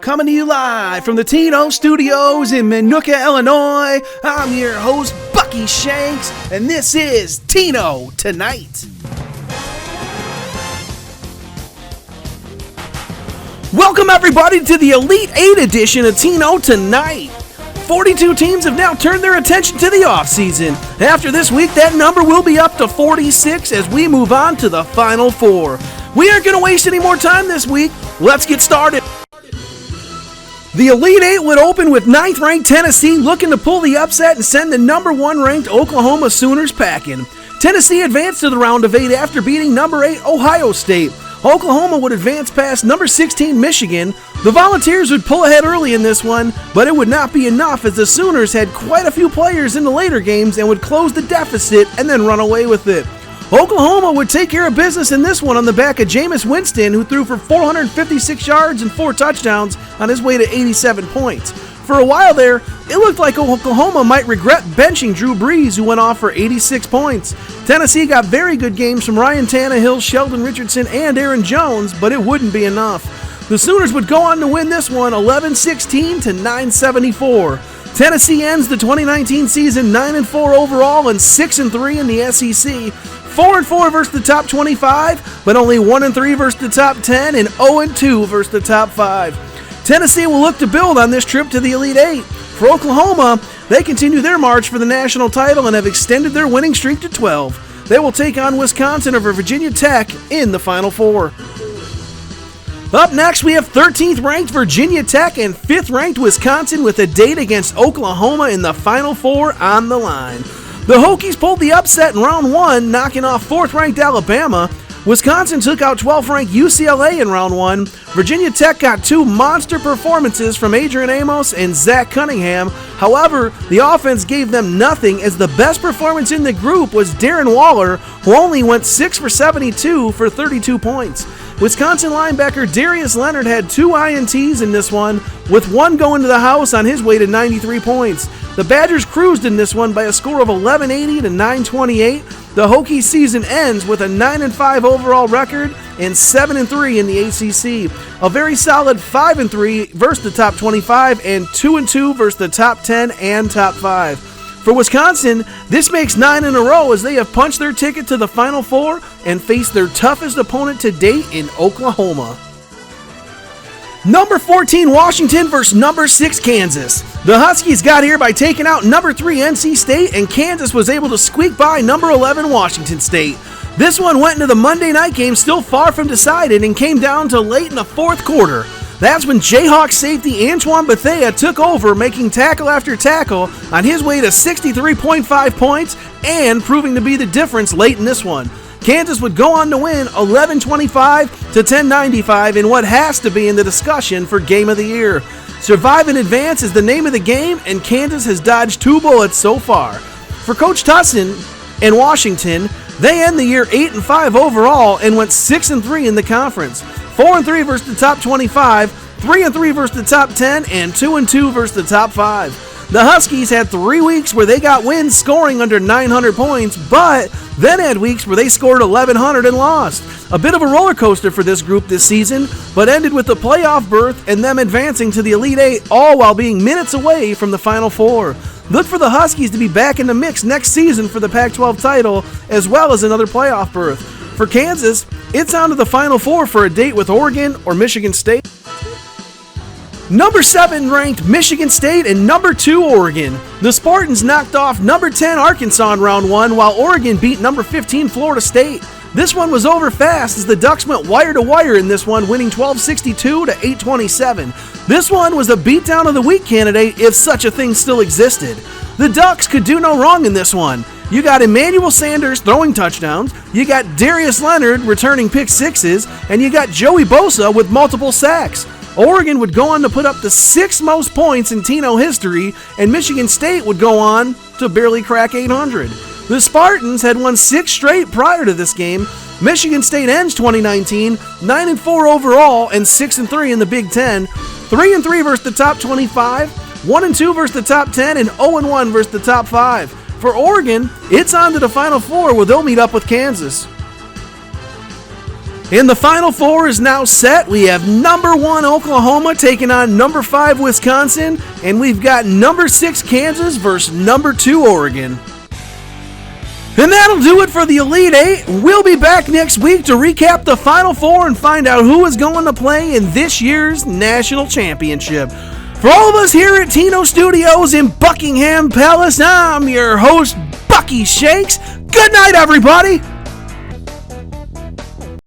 Coming to you live from the Tino Studios in Minooka, Illinois. I'm your host, Bucky Shanks, and this is Tino Tonight. Welcome everybody to the Elite 8 edition of Tino Tonight. 42 teams have now turned their attention to the offseason. After this week, that number will be up to 46 as we move on to the Final Four. We aren't going to waste any more time this week. Let's get started. The Elite 8 would open with 9th-ranked Tennessee looking to pull the upset and send the number 1-ranked Oklahoma Sooners packing. Tennessee advanced to the round of 8 after beating number 8 Ohio State. Oklahoma would advance past number 16 Michigan. The Volunteers would pull ahead early in this one, but it would not be enough as the Sooners had quite a few players in the later games and would close the deficit and then run away with it. Oklahoma would take care of business in this one on the back of Jameis Winston, who threw for 456 yards and 4 touchdowns on his way to 87 points. For a while there, it looked like Oklahoma might regret benching Drew Brees, who went off for 86 points. Tennessee got very good games from Ryan Tannehill, Sheldon Richardson, and Aaron Jones, but it wouldn't be enough. The Sooners would go on to win this one 11-16 to 9-74. Tennessee ends the 2019 season 9-4 overall and 6-3 in the SEC. 4-4 versus the top 25, but only 1-3 versus the top 10 and 0-2 versus the top 5. Tennessee will look to build on this trip to the Elite 8. For Oklahoma, they continue their march for the national title and have extended their winning streak to 12. They will take on Wisconsin over Virginia Tech in the Final Four. Up next, we have 13th-ranked Virginia Tech and 5th-ranked Wisconsin with a date against Oklahoma in the Final Four on the line. The Hokies pulled the upset in round 1, knocking off 4th-ranked Alabama. Wisconsin took out 12th-ranked UCLA in round 1. Virginia Tech got 2 monster performances from Adrian Amos and Zach Cunningham. However, the offense gave them nothing as the best performance in the group was Darren Waller, who only went 6 for 72 for 32 points. Wisconsin linebacker Darius Leonard had 2 INTs in this one, with one going to the house on his way to 93 points. The Badgers cruised in this one by a score of 1180 to 928. The Hokies season ends with a 9-5 overall record and 7-3 in the ACC. A very solid 5-3 versus the top 25 and 2-2 versus the top 10 and top 5. For Wisconsin, this makes 9 in a row as they have punched their ticket to the Final Four and face their toughest opponent to date in Oklahoma. Number 14 Washington versus number 6 Kansas. The Huskies got here by taking out number 3 NC State, and Kansas was able to squeak by number 11 Washington State. This one went into the Monday night game still far from decided and came down to late in the 4th quarter. That's when Jayhawk safety Antoine Bethea took over, making tackle after tackle on his way to 63.5 points and proving to be the difference late in this one. Kansas would go on to win 11-25 to 10-95 in what has to be in the discussion for Game of the Year. Survive and advance is the name of the game, and Kansas has dodged 2 bullets so far. For Coach Tussin and Washington, they end the year 8-5 overall and went 6-3 in the conference. 4-3 versus the top 25, 3-3 versus the top 10, and 2-2 versus the top 5. The Huskies had 3 weeks where they got wins scoring under 900 points, but then had weeks where they scored 1,100 and lost. A bit of a roller coaster for this group this season, but ended with the playoff berth and them advancing to the Elite 8, all while being minutes away from the Final Four. Look for the Huskies to be back in the mix next season for the Pac-12 title, as well as another playoff berth. For Kansas, it's on to the Final Four for a date with Oregon or Michigan State. Number 7 ranked Michigan State and number 2 Oregon. The Spartans knocked off number 10 Arkansas in round 1, while Oregon beat number 15 Florida State. This one was over fast as the Ducks went wire to wire in this one, winning 12-62 to 8-27. This one was a beatdown of the week candidate if such a thing still existed. The Ducks could do no wrong in this one. You got Emmanuel Sanders throwing touchdowns, you got Darius Leonard returning pick sixes, and you got Joey Bosa with multiple sacks. Oregon would go on to put up the 6th most points in Tino history, and Michigan State would go on to barely crack 800. The Spartans had won 6 straight prior to this game. Michigan State ends 2019 9-4 overall and 6-3 in the Big Ten, 3-3 versus the top 25, 1-2 versus the top 10, and 0-1 versus the top 5. For Oregon, it's on to the Final Four where they'll meet up with Kansas. And the Final Four is now set. We have number 1 Oklahoma taking on number 5 Wisconsin, and we've got number 6 Kansas versus number 2 Oregon. And that'll do it for the Elite Eight. We'll be back next week to recap the Final Four and find out who is going to play in this year's national championship. For all of us here at Tino Studios in Buckingham Palace, I'm your host, Bucky Shakes. Good night, everybody.